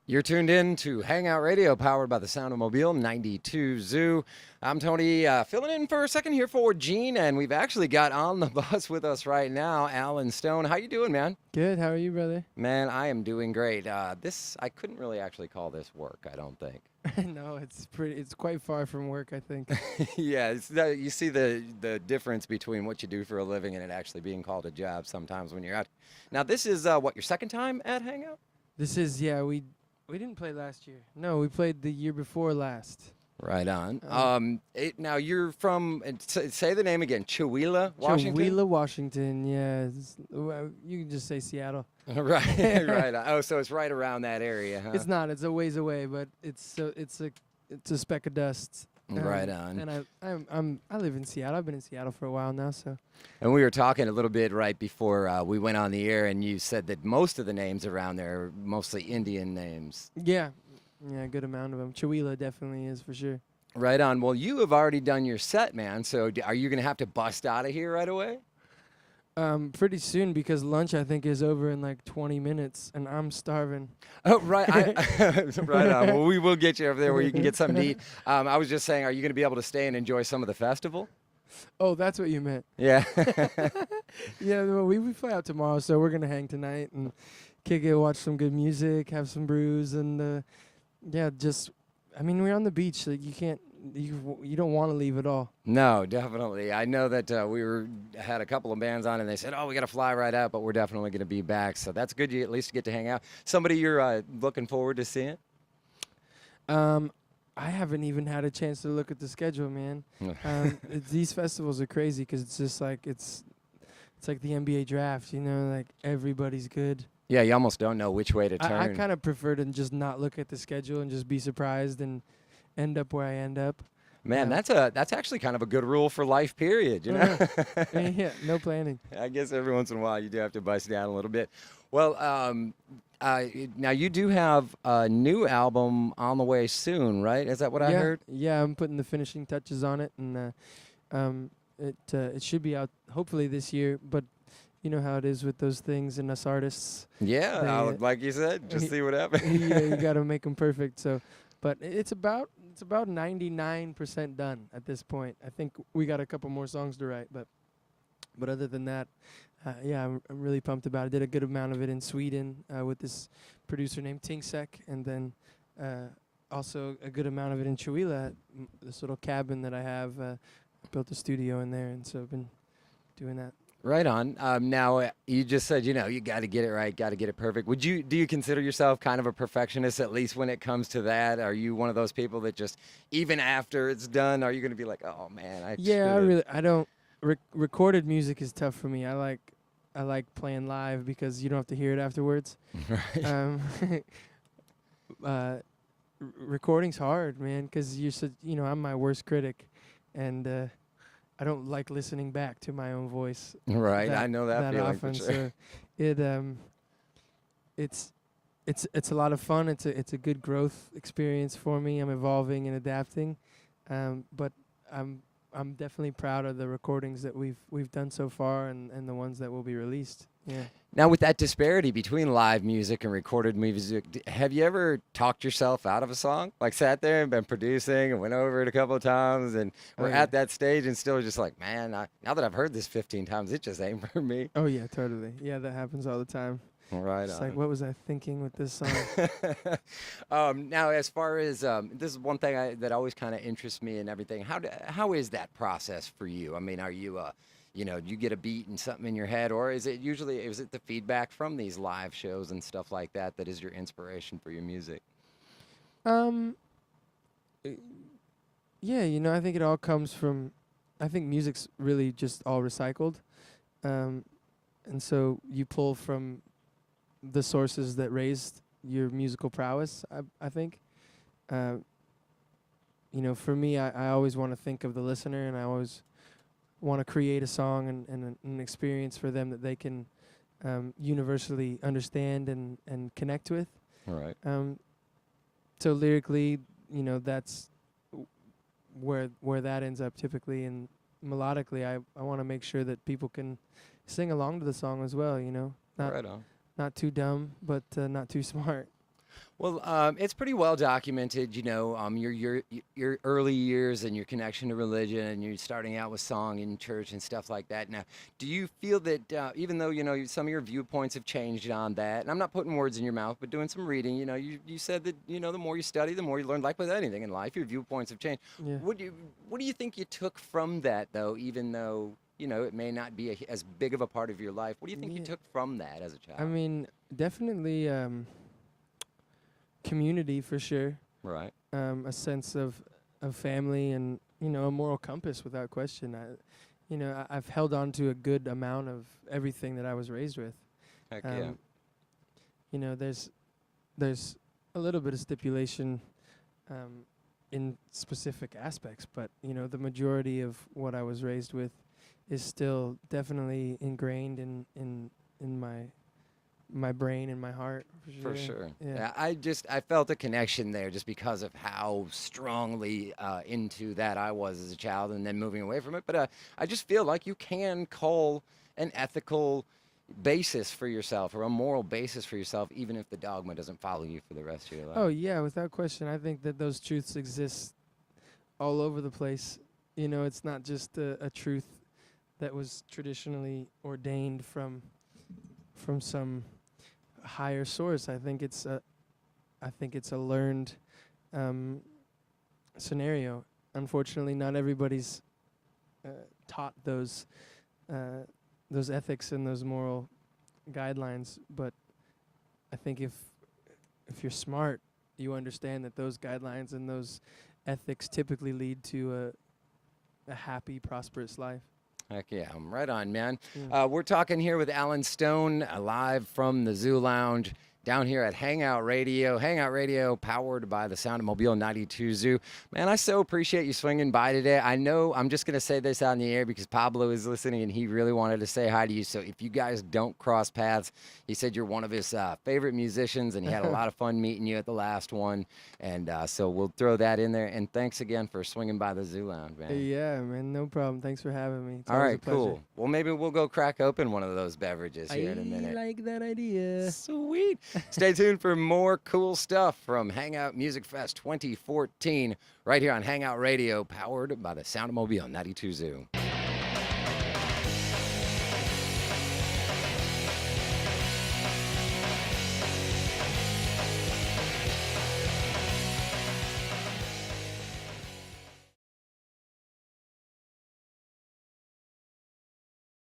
You're tuned in to Hangout Radio, powered by the Sound of Mobile 92 Zoo. I'm Tony, filling in for a second here for Gene, and we've actually got on the bus with us right now, Alan Stone. How you doing, man? Good. How are you, brother? Man, I am doing great. I couldn't really actually call this work, I don't think. No, it's quite far from work, I think. Yeah, you see the difference between what you do for a living and it actually being called a job sometimes when you're out. Now, this is your second time at Hangout? This is, we didn't play last year. No, we played the year before last. Right on. Now you're from, say the name again, Chewelah, Washington? Chewelah, Washington, yeah. You can just say Seattle. Right, right. Oh, so it's right around that area, huh? It's not. It's a ways away, but it's a speck of dust. Right on. And I live in Seattle. I've been in Seattle for a while now, so. And we were talking a little bit right before we went on the air, and you said that most of the names around there are mostly Indian names. Yeah, a good amount of them. Chewelah definitely is for sure. Right on. Well, you have already done your set, man. So are you going to have to bust out of here right away? Pretty soon, because lunch I think is over in like 20 minutes, and I'm starving. Oh, right. Right on. Well, we will get you over there where you can get something to eat. I was just saying, are you going to be able to stay and enjoy some of the festival? Oh, that's what you meant. Yeah. Yeah, well, we fly out tomorrow, so we're gonna hang tonight and kick it, watch some good music, have some brews, and we're on the beach, so you don't want to leave at all. No, definitely. I know that had a couple of bands on, and they said, "Oh, we got to fly right out," but we're definitely going to be back. So that's good. You at least get to hang out. Somebody you're looking forward to seeing? I haven't even had a chance to look at the schedule, man. These festivals are crazy because it's just like it's like the NBA draft, like everybody's good. Yeah, you almost don't know which way to turn. I kind of prefer to just not look at the schedule and just be surprised and end up where I end up. Man, that's actually kind of a good rule for life, period, you know? Yeah, no planning. I guess every once in a while you do have to bust down a little bit. Well, now you do have a new album on the way soon, right? Is that what I heard? Yeah, I'm putting the finishing touches on it, and it should be out hopefully this year, but you know how it is with those things and us artists. Yeah, like you said, just see what happens. Yeah, you got to make them perfect. So, but it's about 99% done at this point. I think we got a couple more songs to write, but other than that, I'm really pumped about it. I did a good amount of it in Sweden with this producer named Tingsek, and then also a good amount of it in Chewelah, this little cabin that I have. I built a studio in there, and so I've been doing that. Right on. Now, you just said, you got to get it right, got to get it perfect. Do you consider yourself kind of a perfectionist, at least when it comes to that? Are you one of those people that just, even after it's done, are you going to be like, oh, man, I don't. Recorded music is tough for me. I like playing live because you don't have to hear it afterwards. Right. Recording's hard, man, because I'm my worst critic, and I don't like listening back to my own voice. Right, I know that feeling often. for sure. So it's a lot of fun. It's a good growth experience for me. I'm evolving and adapting, but I'm definitely proud of the recordings that we've done so far and the ones that will be released. Yeah. Now, with that disparity between live music and recorded music, have you ever talked yourself out of a song? Like sat there and been producing and went over it a couple of times and we're at that stage and still just like, man, now that I've heard this 15 times, it just ain't for me. Oh, yeah, totally. Yeah, that happens all the time. Right. It's like, what was I thinking with this song? Now, as far as this is one thing that always kind of interests me and everything. How is that process for you? I mean, are you you get a beat and something in your head, or is it the feedback from these live shows and stuff like that is your inspiration for your music? Yeah, I think it all comes from. I think music's really just all recycled, and so you pull from the sources that raised your musical prowess, I think. For me, I always want to think of the listener, and I always want to create a song and an experience for them that they can universally understand and connect with. All right. So lyrically, that's where that ends up typically, and melodically, I want to make sure that people can sing along to the song as well. Right on. Not too dumb, but not too smart. Well, it's pretty well documented, your early years and your connection to religion, and you're starting out with song in church and stuff like that. Now, do you feel that even though some of your viewpoints have changed on that, and I'm not putting words in your mouth, but doing some reading, you said that the more you study, the more you learn. Like with anything in life, your viewpoints have changed. Yeah. What do you think you took from that, though? Even though it may not be as big of a part of your life, what do you think you Yeah. took from that as a child? I mean, definitely community for sure. Right. A sense of family and a moral compass without question. I've held on to a good amount of everything that I was raised with. Heck yeah. There's a little bit of stipulation in specific aspects, but the majority of what I was raised with is still definitely ingrained in my brain and my heart For sure. Yeah. I felt a connection there just because of how strongly into that I was as a child and then moving away from it. But I just feel like you can call an ethical basis for yourself or a moral basis for yourself, even if the dogma doesn't follow you for the rest of your life. Oh yeah, without question. I think that those truths exist all over the place. It's not just a truth that was traditionally ordained from some higher source. I think it's a learned scenario. Unfortunately, not everybody's taught those ethics and those moral guidelines. But I think if you're smart, you understand that those guidelines and those ethics typically lead to a happy, prosperous life. Heck yeah, I'm right on, man. Yeah. We're talking here with Alan Stone, live from the Zoo Lounge down here at Hangout Radio. Hangout Radio, powered by the Sound of Mobile 92 Zoo. Man, I so appreciate you swinging by today. I know I'm just going to say this on the air because Pablo is listening and he really wanted to say hi to you. So if you guys don't cross paths, he said you're one of his favorite musicians and he had a lot of fun meeting you at the last one. And so we'll throw that in there. And thanks again for swinging by the Zoo Lounge, man. Yeah, man, no problem. Thanks for having me. It's All always right, a pleasure. cool. Well, maybe we'll go crack open one of those beverages here in a minute. I like that idea. Sweet. Stay tuned for more cool stuff from Hangout Music Fest 2014 right here on Hangout Radio, powered by the Sound of Mobile 92 Zoo.